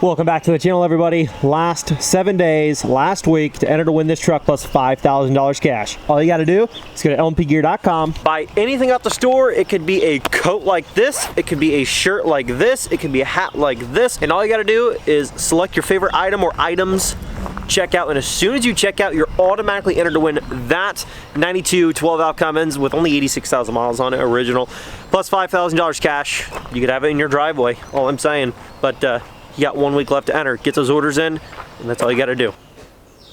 Welcome back to the channel, everybody. Last 7 days, last week, to enter to win this truck plus $5,000 cash. All you got to do is go to lmpgear.com. Buy anything out the store. It could be a coat like this. It could be a shirt like this. It could be a hat like this. And all you got to do is select your favorite item or items, check out, and as soon as you check out, you're automatically entered to win that 92 12-valve Cummins with only 86,000 miles on it, original, plus $5,000 cash. You could have it in your driveway, all I'm saying. But you got 1 week left to enter. Get those orders in, and that's all you got to do.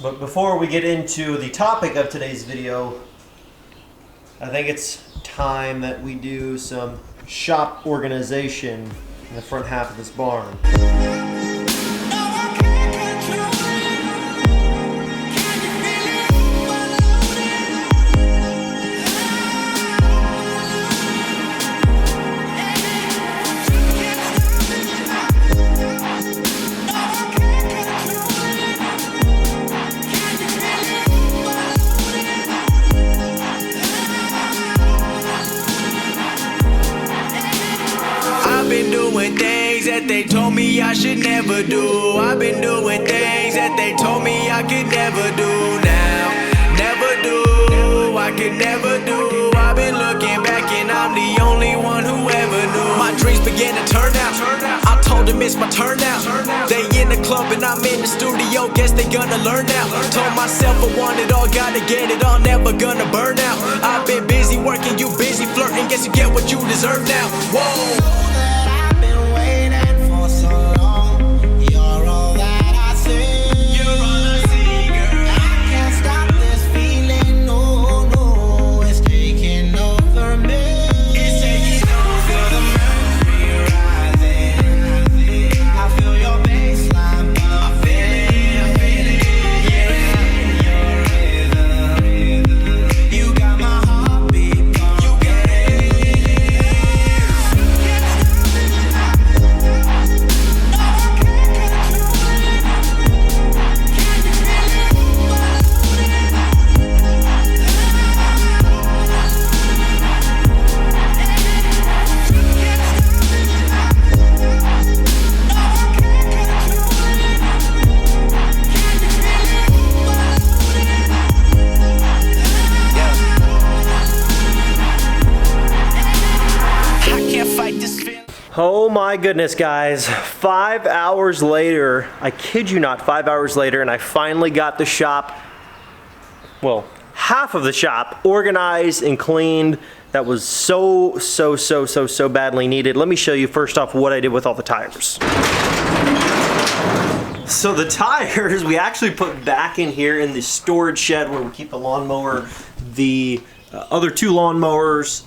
But before we get into the topic of today's video, I think it's time that we do some shop organization in the front half of this barn. That they told me I should never do. I've been doing things that they told me I could never do. Now, never do, I could never do. I've been looking back and I'm the only one who ever knew. My dreams began to turn out. I told them it's my turnout. They in the club and I'm in the studio. Guess they gonna learn now. Told myself I want it all, gotta get it all, never gonna burn out. I've been busy working, you busy flirting. Guess you get what you deserve now. Whoa. Oh my goodness, guys, 5 hours later, I kid you not, 5 hours later, and I finally got the shop, well, half of the shop organized and cleaned. That was so badly needed. Let me show you first off what I did with all the tires. So the tires we actually put back in here in the storage shed where we keep the lawnmower, the other two lawnmowers,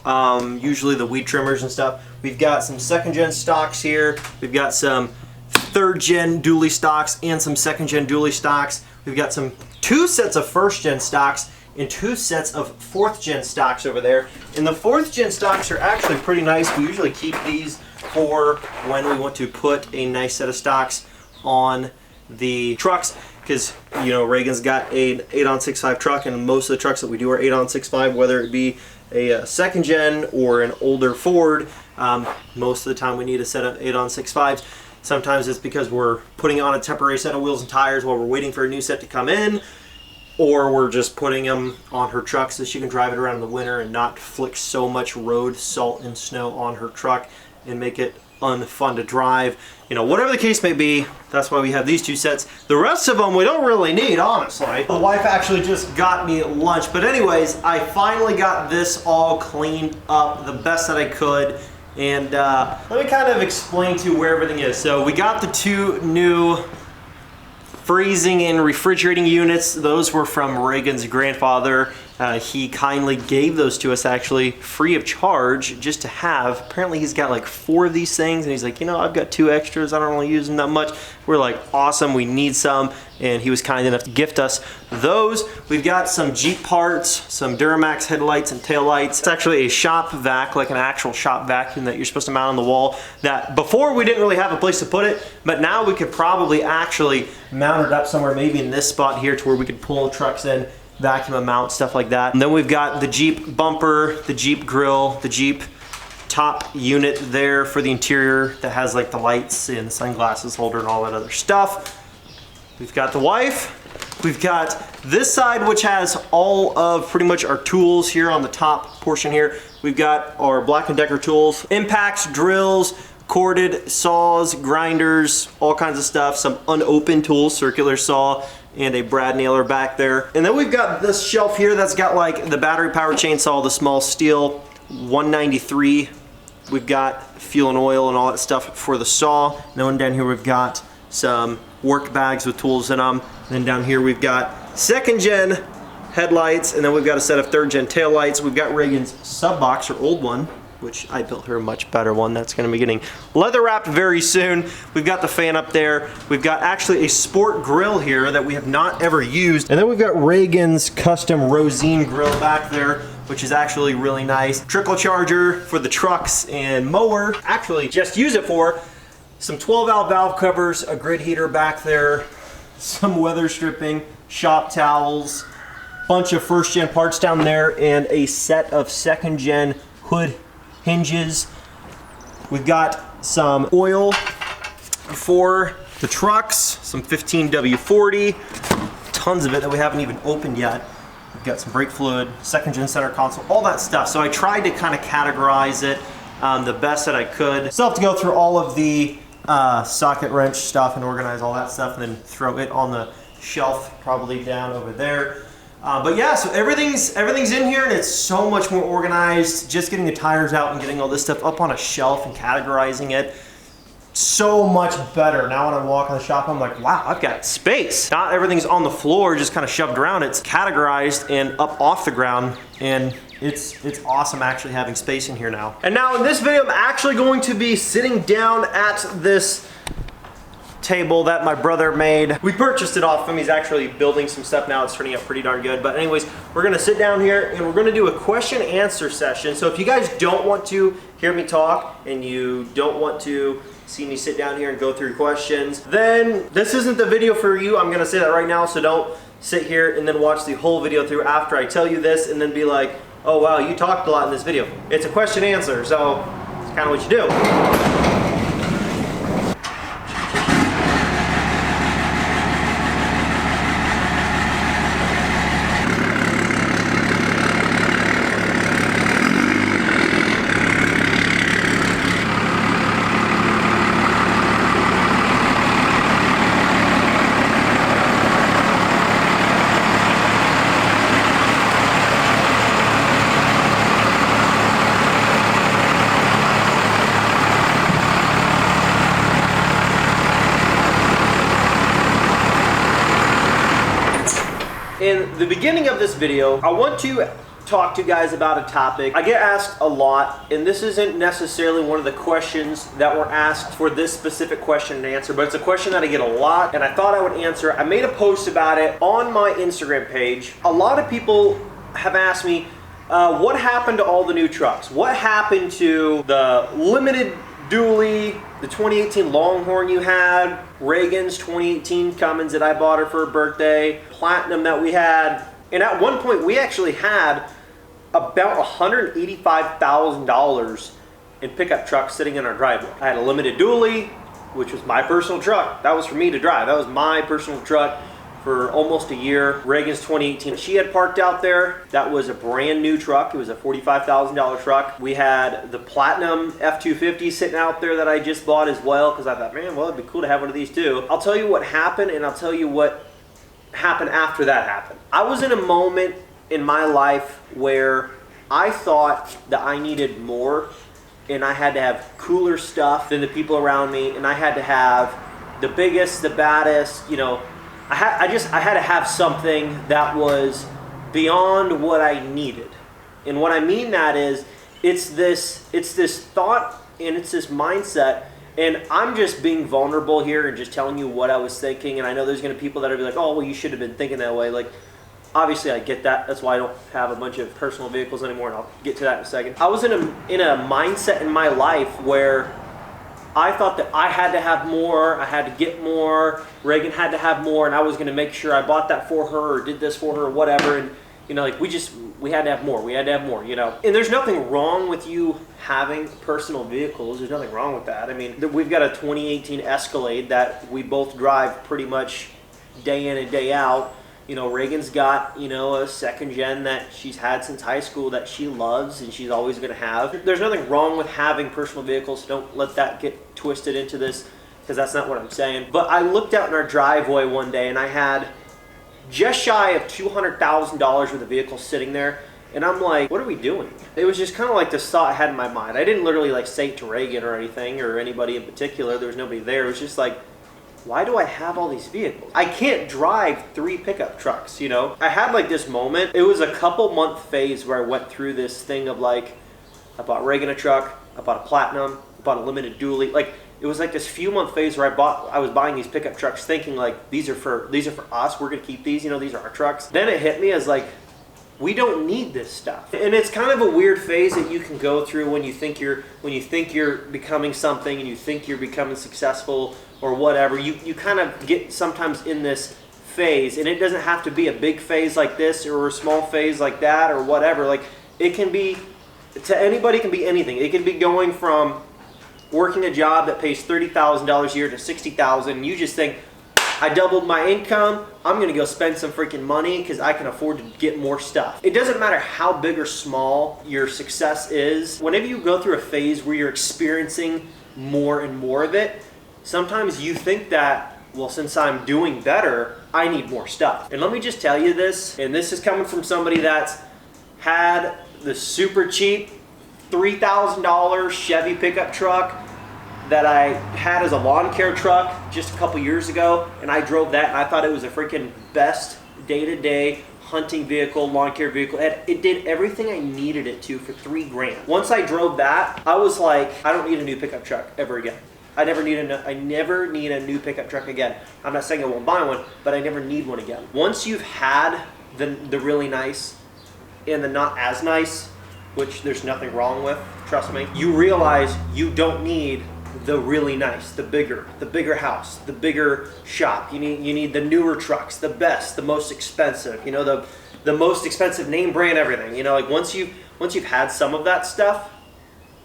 usually the weed trimmers and stuff. We've got some second gen stocks here. We've got some third gen dually stocks and some second gen dually stocks. We've got some 2 sets of first gen stocks and 2 sets of fourth gen stocks over there. And the fourth gen stocks are actually pretty nice. We usually keep these for when we want to put a nice set of stocks on the trucks, because you know Reagan's got an 8-on-6.5 truck, and most of the trucks that we do are 8-on-6.5, whether it be a second gen or an older Ford. Most of the time we need a set of 8-on-6.5s. Sometimes it's because we're putting on a temporary set of wheels and tires while we're waiting for a new set to come in, or we're just putting them on her truck so she can drive it around in the winter and not flick so much road salt and snow on her truck and make it unfun to drive. You know, whatever the case may be, that's why we have these 2 sets. The rest of them we don't really need, honestly. The wife actually just got me lunch. But anyways, I finally got this all cleaned up the best that I could. And let me kind of explain to you where everything is. So we got the 2 new freezing and refrigerating units. Those were from Reagan's grandfather. He kindly gave those to us actually free of charge just to have. Apparently he's got like 4 of these things and he's like, you know, I've got 2 extras. I don't really use them that much. We're like, awesome, we need some. And he was kind enough to gift us those. We've got some Jeep parts, some Duramax headlights and taillights. It's actually a shop vac, like an actual shop vacuum that you're supposed to mount on the wall. That before we didn't really have a place to put it, but now we could probably actually mount it up somewhere, maybe in this spot here, to where we could pull trucks in, vacuum them out, stuff like that. And then we've got the Jeep bumper, the Jeep grill, the Jeep top unit there for the interior that has like the lights and the sunglasses holder and all that other stuff. We've got the wife. We've got this side, which has all of pretty much our tools here on the top portion here. We've got our Black & Decker tools, impacts, drills, corded saws, grinders, all kinds of stuff, some unopened tools, circular saw, and a brad nailer back there. And then we've got this shelf here that's got like the battery powered chainsaw, the small steel 193. We've got fuel and oil and all that stuff for the saw. And then down here we've got some work bags with tools in them. And then down here we've got 2nd gen headlights, and then we've got a set of 3rd gen tail lights. We've got Reagan's sub box, or old one, which I built her a much better one. That's gonna be getting leather wrapped very soon. We've got the fan up there. We've got actually a sport grill here that we have not ever used. And then we've got Reagan's custom Rosine grill back there, which is actually really nice. Trickle charger for the trucks and mower. Actually, just use it for some 12 valve covers, a grid heater back there, some weather stripping, shop towels, bunch of 1st gen parts down there, and a set of 2nd gen hood hinges. We've got some oil for the trucks, some 15W40, tons of it that we haven't even opened yet. We've got some brake fluid, 2nd gen center console, all that stuff. So I tried to kind of categorize it the best that I could. Still have to go through all of the socket wrench stuff and organize all that stuff, and then throw it on the shelf, probably down over there. But yeah, so everything's in here, and it's so much more organized. Just getting the tires out and getting all this stuff up on a shelf and categorizing it, so much better. Now when I walk in the shop, I'm like, wow, I've got space. Not everything's on the floor, just kind of shoved around. It's categorized and up off the ground, and it's awesome actually having space in here now. And now in this video, I'm actually going to be sitting down at this table that my brother made. We purchased it off him. He's actually building some stuff now. It's turning out pretty darn good. But anyways, we're gonna sit down here and we're gonna do a question and answer session. So if you guys don't want to hear me talk and you don't want to see me sit down here and go through questions, then this isn't the video for you. I'm gonna say that right now, so don't sit here and then watch the whole video through after I tell you this and then be like, oh wow, you talked a lot in this video. It's a question and answer, so it's kind of what you do. In the beginning of this video, I want to talk to you guys about a topic. I get asked a lot, and this isn't necessarily one of the questions that were asked for this specific question and answer, but it's a question that I get a lot, and I thought I would answer. I made a post about it on my Instagram page. A lot of people have asked me, what happened to all the new trucks? What happened to the limited dually, the 2018 Longhorn you had, Reagan's 2018 Cummins that I bought her for her birthday, Platinum that we had, and at one point we actually had about $185,000 in pickup trucks sitting in our driveway. I had a limited dually, which was my personal truck. That was for me to drive. That was my personal truck for almost a year. Reagan's 2018, she had parked out there. That was a brand new truck. It was a $45,000 truck. We had the Platinum F250 sitting out there that I just bought as well, because I thought, man, well, it'd be cool to have one of these too. I'll tell you what happened, and I'll tell you what happened after that happened. I was in a moment in my life where I thought that I needed more, and I had to have cooler stuff than the people around me, and I had to have the biggest, the baddest, you know, I had to have something that was beyond what I needed. And what I mean that is, it's this thought and it's this mindset, and I'm just being vulnerable here and just telling you what I was thinking. And I know there's gonna be people that are like, oh, well, you should have been thinking that way. Like, obviously I get that. That's why I don't have a bunch of personal vehicles anymore, and I'll get to that in a second. I was in a mindset in my life where I thought that I had to have more, I had to get more, Reagan had to have more, and I was going to make sure I bought that for her or did this for her or whatever. You know, like we had to have more. We had to have more, you know. And there's nothing wrong with you having personal vehicles. There's nothing wrong with that. I mean, we've got a 2018 Escalade that we both drive pretty much day in and day out. You know, Reagan's got, you know, a second gen that she's had since high school that she loves and she's always going to have. There's nothing wrong with having personal vehicles. Don't let that get twisted into this, because that's not what I'm saying. But I looked out in our driveway one day and I had just shy of $200,000 worth of vehicles sitting there. And I'm like, what are we doing? It was just kind of like this thought I had in my mind. I didn't literally like say it to Reagan or anything or anybody in particular. There was nobody there. It was just like, why do I have all these vehicles? I can't drive 3 pickup trucks, you know? I had like this moment. It was a couple month phase where I went through this thing of like, I bought Reagan a truck, I bought a Platinum, I bought a limited dually. Like, it was like this few month phase where I was buying these pickup trucks thinking like, these are for us, we're gonna keep these, you know, these are our trucks. Then it hit me as like, we don't need this stuff. And it's kind of a weird phase that you can go through when you think you're becoming something and you think you're becoming successful or whatever. You kind of get sometimes in this phase, and it doesn't have to be a big phase like this or a small phase like that or whatever. Like, it can be, to anybody, it can be anything. It can be going from working a job that pays $30,000 a year to $60,000, and you just think, I doubled my income, I'm gonna go spend some freaking money because I can afford to get more stuff. It doesn't matter how big or small your success is. Whenever you go through a phase where you're experiencing more and more of it, sometimes you think that, well, since I'm doing better, I need more stuff. And let me just tell you this, and this is coming from somebody that's had the super cheap $3,000 Chevy pickup truck that I had as a lawn care truck just a couple years ago, and I drove that and I thought it was the freaking best day-to-day hunting vehicle, lawn care vehicle. It did everything I needed it to for $3,000. Once I drove that, I was like, I don't need a new pickup truck ever again. I never need a new pickup truck again. I'm not saying I won't buy one, but I never need one again. Once you've had the really nice and the not as nice, which there's nothing wrong with, trust me, you realize you don't need the really nice, the bigger house, the bigger shop. You need the newer trucks, the best, the most expensive, you know, the most expensive name brand everything. You know, like once you've had some of that stuff,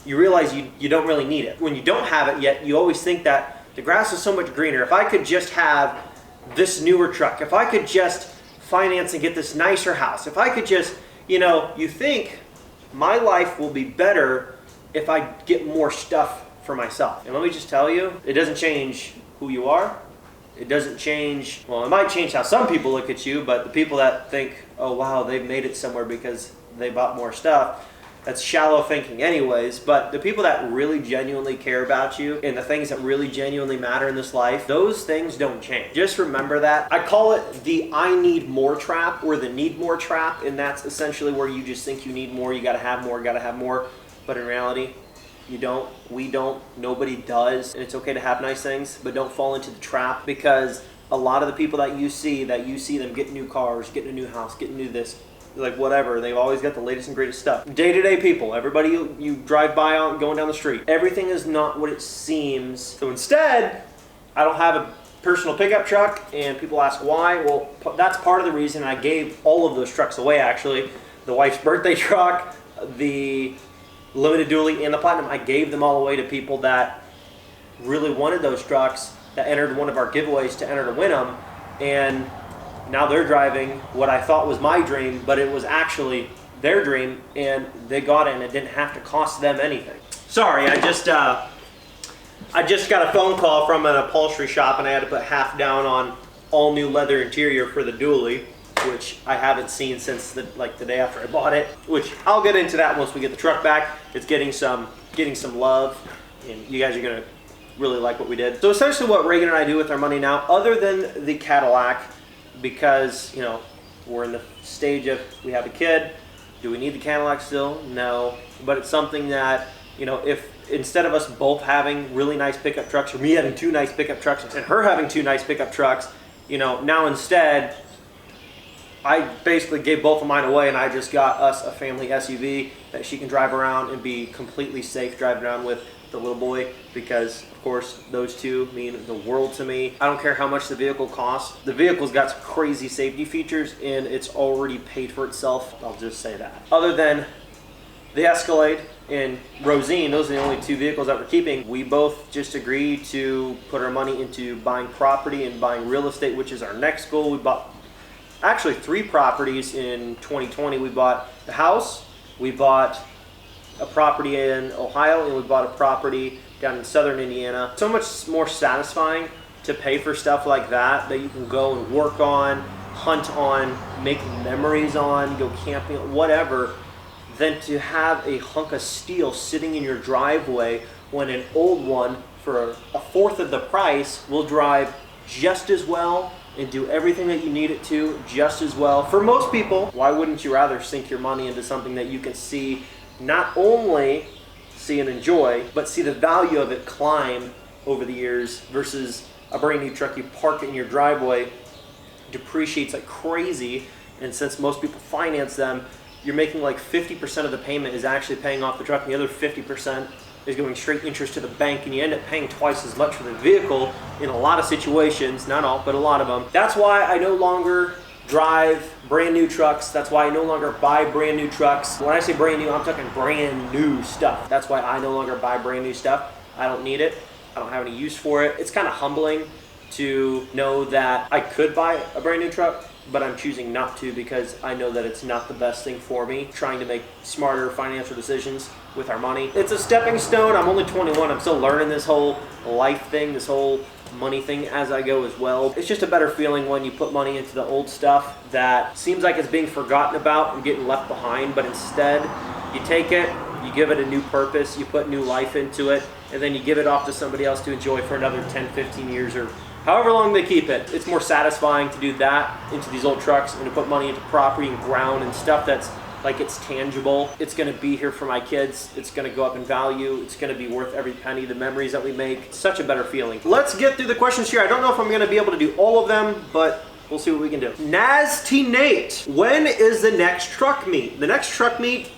you realize you don't really need it. When you don't have it yet, you always think that the grass is so much greener. If I could just have this newer truck, if I could just finance and get this nicer house, if I could just, you know, you think my life will be better if I get more stuff for myself. And let me just tell you, it doesn't change who you are. It doesn't change, well, it might change how some people look at you, but the people that think, oh wow, they've made it somewhere because they bought more stuff, that's shallow thinking anyways. But the people that really genuinely care about you and the things that really genuinely matter in this life, those things don't change. Just remember that. I call it the I need more trap, or the need more trap, and that's essentially where you just think you need more, you gotta have more, but in reality, you don't, we don't, nobody does, and it's okay to have nice things, but don't fall into the trap, because a lot of the people that you see them getting new cars, getting a new house, getting new this, like whatever, they've always got the latest and greatest stuff. Day-to-day people, everybody you drive by on going down the street, everything is not what it seems. So instead, I don't have a personal pickup truck, and people ask why. Well, that's part of the reason I gave all of those trucks away, actually. The wife's birthday truck, the limited dually, and the Platinum, I gave them all away to people that really wanted those trucks, that entered one of our giveaways to enter to win them, and now they're driving what I thought was my dream, but it was actually their dream, and they got it, and it didn't have to cost them anything. Sorry, I just got a phone call from an upholstery shop, and I had to put half down on all new leather interior for the dually, which I haven't seen since the day after I bought it, which I'll get into that once we get the truck back. It's getting some love, and you guys are gonna really like what we did. So essentially what Reagan and I do with our money now, other than the Cadillac, because, you know, we're in the stage of, we have a kid, do we need the Cadillac still? No, but it's something that, you know, if instead of us both having really nice pickup trucks, or me having 2 nice pickup trucks and her having 2 nice pickup trucks, you know, now instead, I basically gave both of mine away, and I just got us a family SUV that she can drive around and be completely safe driving around with the little boy, because of course those two mean the world to me. I don't care how much the vehicle costs. The vehicle's got some crazy safety features and it's already paid for itself. I'll just say that. Other than the Escalade and Rosine, those are the only two vehicles that we're keeping. We both just agreed to put our money into buying property and buying real estate, which is our next goal. We bought actually 3 properties in 2020. We bought the house, we bought a property in Ohio, and we bought a property down in southern Indiana. So much more satisfying to pay for stuff like that you can go and work on, hunt on, make memories on, go camping, whatever, than to have a hunk of steel sitting in your driveway when an old one for a fourth of the price will drive just as well and do everything that you need it to just as well. For most people, why wouldn't you rather sink your money into something that you can see, not only see and enjoy, but see the value of it climb over the years, versus a brand new truck you park it in your driveway, depreciates like crazy, and since most people finance them, you're making like 50% of the payment is actually paying off the truck, and the other 50% is going straight interest to the bank, and you end up paying twice as much for the vehicle in a lot of situations, not all, but a lot of them. That's why I no longer drive brand new trucks. That's why I no longer buy brand new trucks. When I say brand new, I'm talking brand new stuff. That's why I no longer buy brand new stuff. I don't need it. I don't have any use for it. It's kind of humbling to know that I could buy a brand new truck, but I'm choosing not to because I know that it's not the best thing for me. Trying to make smarter financial decisions with our money. It's a stepping stone. I'm only 21. I'm still learning this whole life thing, this whole money thing as I go as well. It's just a better feeling when you put money into the old stuff that seems like it's being forgotten about and getting left behind, but instead you take it, you give it a new purpose, you put new life into it, and then you give it off to somebody else to enjoy for another 10, 15 years or however long they keep it. It's more satisfying to do that into these old trucks and to put money into property and ground and stuff that's like it's tangible. It's gonna be here for my kids. It's gonna go up in value. It's gonna be worth every penny. The memories that we make, it's such a better feeling. Let's get through the questions here. I don't know if I'm gonna be able to do all of them, but we'll see what we can do. Nasty Nate, when is the next truck meet? The next truck meet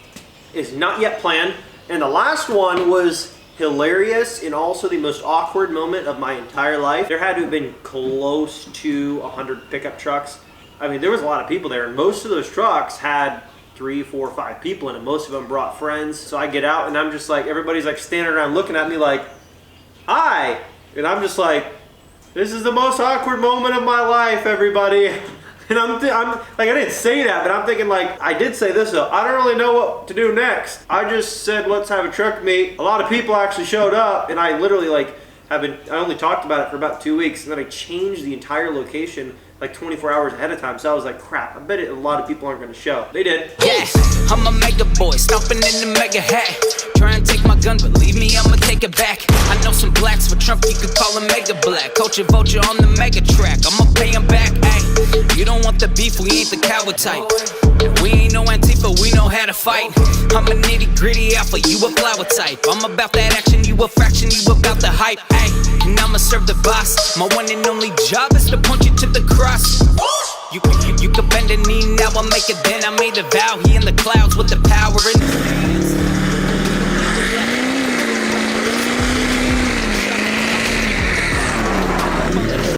is not yet planned, and the last one was hilarious and also the most awkward moment of my entire life. There had to have been close to 100 pickup trucks. I mean, there was a lot of people there, and most of those trucks had 3, 4, 5 people in it. Most of them brought friends. So I get out and I'm just like, everybody's like standing around looking at me like, hi. And I'm just like, this is the most awkward moment of my life, everybody. And I'm like, I didn't say that, but I'm thinking like, I did say this though. I don't really know what to do next. I just said, let's have a truck meet. A lot of people actually showed up, and I literally like I only talked about it for about 2 weeks, and then I changed the entire location like 24 hours ahead of time. So I was like, crap, I bet a lot of people aren't gonna show. They did. Yeah, I'm a mega boy, stomping in the mega hat. Try and take my gun, believe me, I'ma take it back. I know some blacks for Trump, you could call him mega black. Culture vulture on the mega track, I'ma pay him back. Ay, you don't want the beef, we ain't the coward type. We ain't no Antifa, we know how to fight. I'm a nitty gritty alpha, you a flower type. I'm about that action, you a fraction, you about the hype. Ay, and I'ma serve the boss. My one and only job is to point you to the cross. You could bend a knee now, I'll make it then. I made a vow, he in the clouds with the power and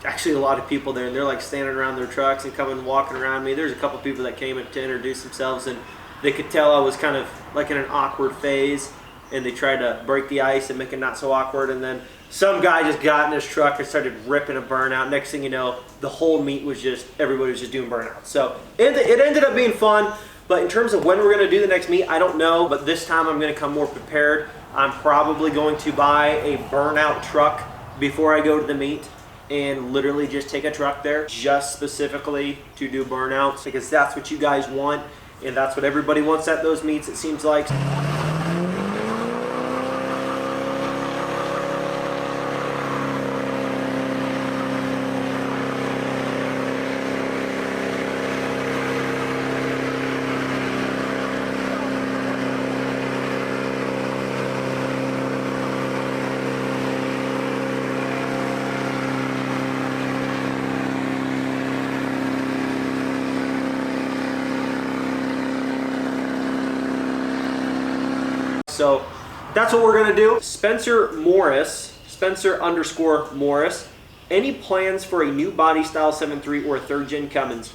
actually a lot of people there, and they're like standing around their trucks and coming and walking around me. There's a couple people that came in to introduce themselves, and they could tell I was kind of like in an awkward phase, and they tried to break the ice and make it not so awkward. And then some guy just got in his truck and started ripping a burnout. Next thing you know, the whole meet was just, everybody was just doing burnout. So it ended up being fun, but in terms of when we're gonna do the next meet, I don't know, but this time I'm gonna come more prepared. I'm probably going to buy a burnout truck before I go to the meet, and literally just take a truck there just specifically to do burnouts, because that's what you guys want, and that's what everybody wants at those meets, it seems like. So that's what we're gonna do. Spencer _ Morris. Any plans for a new body style 7.3 or a 3rd gen Cummins?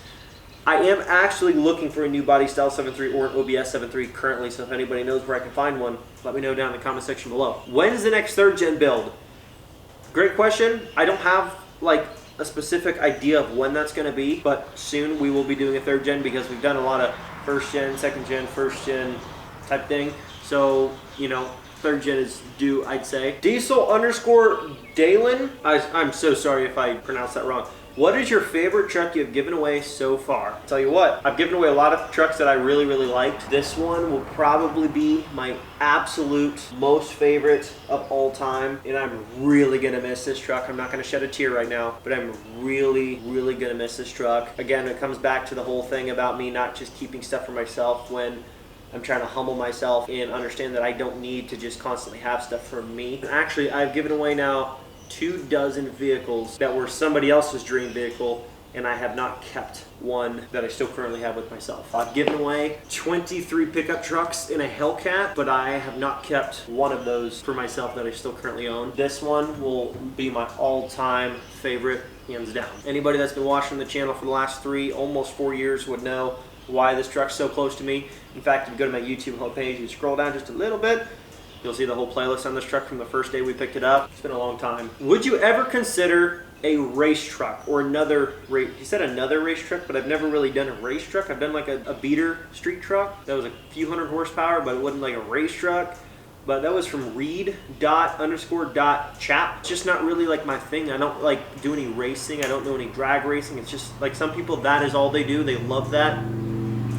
I am actually looking for a new body style 7.3 or an OBS 7.3 currently, so if anybody knows where I can find one, let me know down in the comment section below. When's the next 3rd gen build? Great question. I don't have like a specific idea of when that's going to be, but soon we will be doing a 3rd gen because we've done a lot of 1st gen, 2nd gen, 1st gen type thing. So, you know, 3rd gen is due, I'd say. Diesel _ Dalen. I'm so sorry if I pronounced that wrong. What is your favorite truck you have given away so far? I'll tell you what, I've given away a lot of trucks that I really, really liked. This one will probably be my absolute most favorite of all time, and I'm really gonna miss this truck. I'm not gonna shed a tear right now, but I'm really, really gonna miss this truck. Again, it comes back to the whole thing about me not just keeping stuff for myself when I'm trying to humble myself and understand that I don't need to just constantly have stuff for me. Actually, I've given away now 24 vehicles that were somebody else's dream vehicle, and I have not kept one that I still currently have with myself. I've given away 23 pickup trucks and a Hellcat, but I have not kept one of those for myself that I still currently own. This one will be my all-time favorite, hands down. Anybody that's been watching the channel for the last almost 4 years would know why this truck's so close to me. In fact, if you go to my YouTube homepage, you scroll down just a little bit, you'll see the whole playlist on this truck from the first day we picked it up. It's been a long time. Would you ever consider a race truck or another race? He said another race truck, but I've never really done a race truck. I've done like a beater street truck that was a few hundred horsepower, but it wasn't like a race truck. But that was from read._.chap. It's just not really like my thing. I don't like do any racing. I don't do any drag racing. It's just like some people, that is all they do. They love that.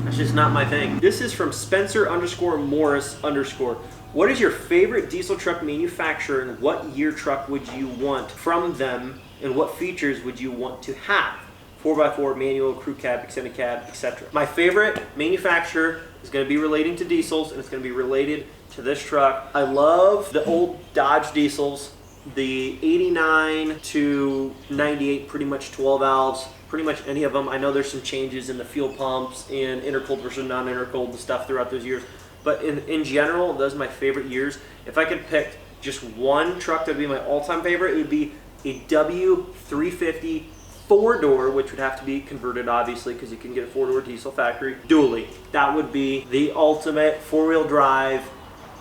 That's just not my thing. This is from Spencer _ Morris _ What is your favorite diesel truck manufacturer, and what year truck would you want from them, and what features would you want to have? 4x4, manual, crew cab, extended cab, etc. My favorite manufacturer is going to be relating to diesels, and it's going to be related to this truck. I love the old Dodge diesels, the 89 to 98, pretty much 12 valves. Pretty much any of them. I know there's some changes in the fuel pumps and intercooled versus non-intercooled and stuff throughout those years. But in general, those are my favorite years. If I could pick just one truck that would be my all-time favorite, it would be a W350 4-door, which would have to be converted, obviously, because you can get a 4-door diesel factory. Dually. That would be the ultimate 4-wheel drive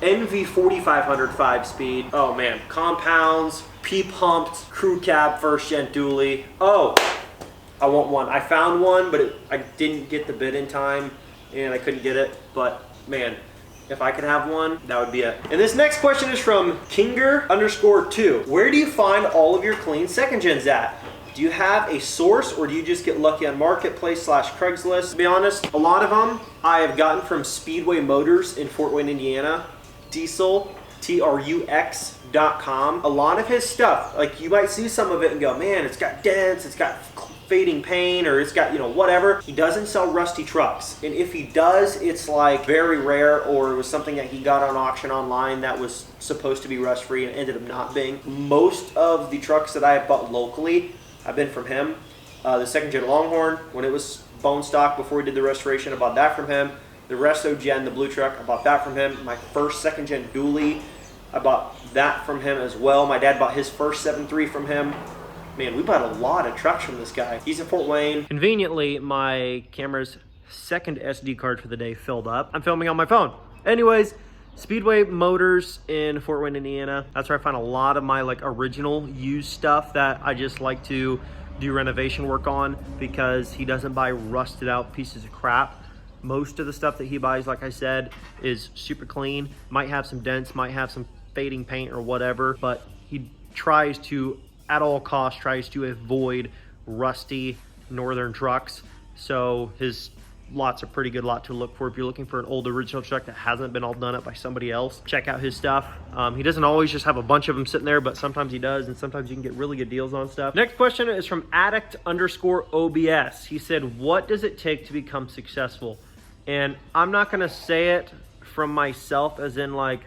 NV 4500 5-speed. Oh man, compounds, P-pumped, crew cab, 1st gen dually. Oh, I want one. I found one, but I didn't get the bid in time, and I couldn't get it. But man, if I could have one, that would be it. And this next question is from Kinger _2. Where do you find all of your clean 2nd gens at? Do you have a source, or do you just get lucky on Marketplace / Craigslist? To be honest, a lot of them I have gotten from Speedway Motors in Fort Wayne, Indiana. Diesel, TRUX.com. A lot of his stuff, like you might see some of it and go, man, it's got dents, it's got fading paint, or it's got, you know, whatever. He doesn't sell rusty trucks, and if he does, it's like very rare, or it was something that he got on auction online that was supposed to be rust free and ended up not being. Most of the trucks that I have bought locally have been from him. The 2nd gen Longhorn, when it was bone stock before we did the restoration, I bought that from him. The Resto Gen, the blue truck, I bought that from him. My first 2nd gen dually, I bought that from him as well. My dad bought his first 7.3 from him. Man, we bought a lot of trucks from this guy. He's in Fort Wayne. Conveniently, my camera's 2nd SD card for the day filled up. I'm filming on my phone. Anyways, Speedway Motors in Fort Wayne, Indiana. That's where I find a lot of my like original used stuff that I just like to do renovation work on, because he doesn't buy rusted out pieces of crap. Most of the stuff that he buys, like I said, is super clean. Might have some dents, might have some fading paint or whatever, but he tries to, at all costs, tries to avoid rusty northern trucks. So his lot's a pretty good lot to look for if you're looking for an old original truck that hasn't been all done up by somebody else. Check out his stuff. He doesn't always just have a bunch of them sitting there, but sometimes he does, and sometimes you can get really good deals on stuff. Next question is from Addict _ OBS. He said, what does it take to become successful? And I'm not gonna say it from myself as in like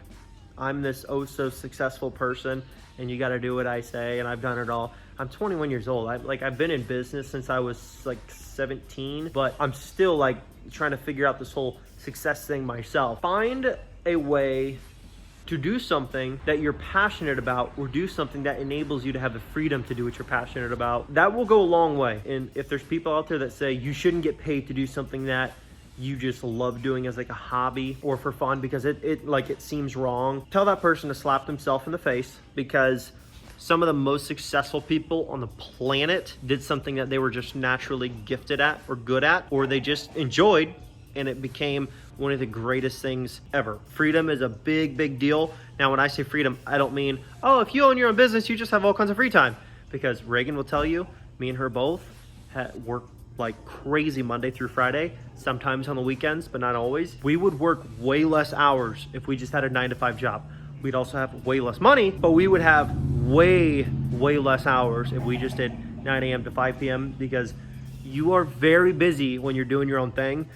I'm this oh so successful person and you gotta do what I say and I've done it all. I'm 21 years old. I've been in business since I was like 17, but I'm still like trying to figure out this whole success thing myself. Find a way to do something that you're passionate about, or do something that enables you to have the freedom to do what you're passionate about. That will go a long way. And if there's people out there that say you shouldn't get paid to do something that you just love doing as like a hobby or for fun because it seems wrong, tell that person to slap themselves in the face, because some of the most successful people on the planet did something that they were just naturally gifted at or good at, or they just enjoyed, and it became one of the greatest things ever. Freedom is a big, big deal. Now, when I say freedom, I don't mean, oh, if you own your own business, you just have all kinds of free time. Because Reagan will tell you, me and her both work like crazy Monday through Friday, sometimes on the weekends, but not always. We would work way less hours if we just had a 9-to-5 job. We'd also have way less money, but we would have way less hours if we just did 9 a.m. to 5 p.m. because you are very busy when you're doing your own thing.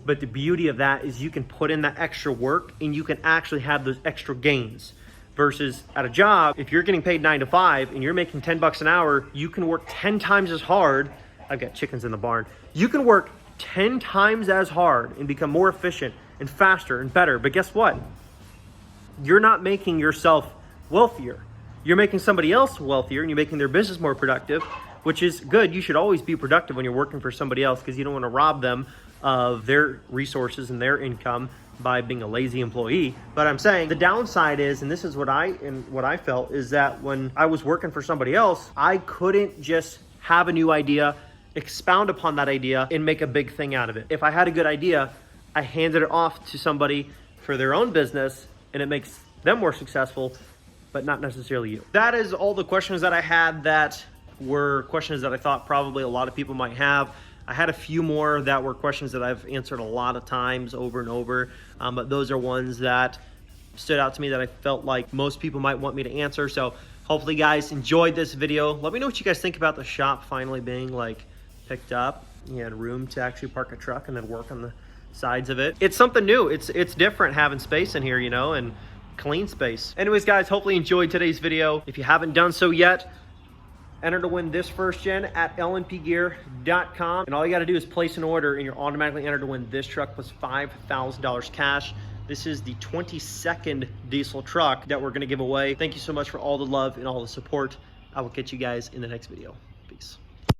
But the beauty of that is you can put in that extra work and you can actually have those extra gains. Versus at a job, if you're getting paid 9 to 5 and you're making $10 an hour, you can work 10 times as hard. I've got chickens in the barn. You can work 10 times as hard and become more efficient and faster and better. But guess what? You're not making yourself wealthier. You're making somebody else wealthier, and you're making their business more productive, which is good. You should always be productive when you're working for somebody else, because you don't want to rob them of their resources and their income by being a lazy employee. But I'm saying the downside is, and this is what I felt, is that when I was working for somebody else, I couldn't just have a new idea, expound upon that idea, and make a big thing out of it. If I had a good idea, I handed it off to somebody for their own business, and it makes them more successful, but not necessarily you. That is all the questions that I had that were questions that I thought probably a lot of people might have. I had a few more that were questions that I've answered a lot of times over and over, but those are ones that stood out to me that I felt like most people might want me to answer. So hopefully you guys enjoyed this video. Let me know what you guys think about the shop finally being like picked up. You had room to actually park a truck and then work on the sides of it. It's something new. It's different having space in here, you know, and clean space. Anyways, guys, hopefully you enjoyed today's video. If you haven't done so yet, enter to win this first gen at lnpgear.com. And all you got to do is place an order and you're automatically entered to win this truck plus $5,000 cash. This is the 22nd diesel truck that we're going to give away. Thank you so much for all the love and all the support. I will catch you guys in the next video.